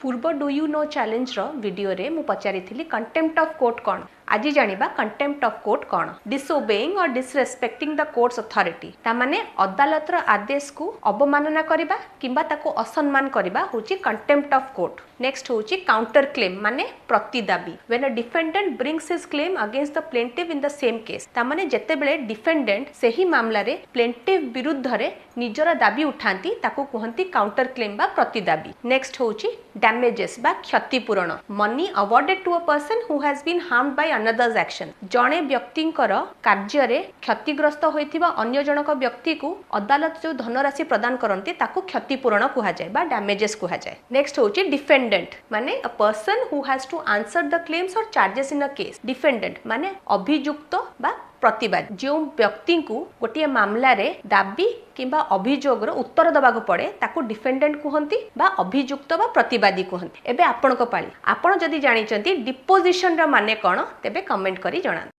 पूर्व do you know challenge रो video रे मु पचारि कंटेम्प्ट ऑफ कोर्ट कौन आज जानिबा कंटेम्प्ट ऑफ कोर्ट कौन डिसओबेइंग और डिसरेस्पेक्टिंग द कोर्ट्स अथॉरिटी ता माने अदालतर आदेश को अवमानना करिबा किंबा ताको असम्मान करिबा होची कंटेम्प्ट ऑफ कोर्ट। नेक्स्ट होची काउंटर क्लेम माने प्रतिदाबी when a defendant brings his claim against the plaintiff in the same case ता माने जेते बेले डिफेंडेंट सेही मामला रे प्लेंटिफ विरुद्ध रे निजर दाबी उठांती ताको कहंती काउंटर क्लेम बा प्रतिदाबी। नेक्स्ट होची डैमेजेस बा क्षतिपूरण money awarded to a person who has been harmed by another's action जणे व्यक्तिंकर कार्य रे क्षतिग्रस्त होइथिबा अन्य जनक व्यक्ति को अदालत जो धनराशि प्रदान करंती ताको क्षतिपूरण कुहा जाय बा डैमेजेस कुहा जाय। नेक्स्ट होची डिफेंडेंट माने a person who has to answer the claims और charges in a case defendant माने अभियुक्त बा प्रतिवाद जो व्यक्ति को गोटे मामला रे दाबी किंबा अभियोग उत्तर दबाक पड़े ताको डिफेंडेंट कहती बा अभियुक्त बा प्रतिवादी कहती। एबे आपण को पाली आपण जदि जानिचंती डिपोजिशन रा माने कोन तेबे कमेंट करी जणान।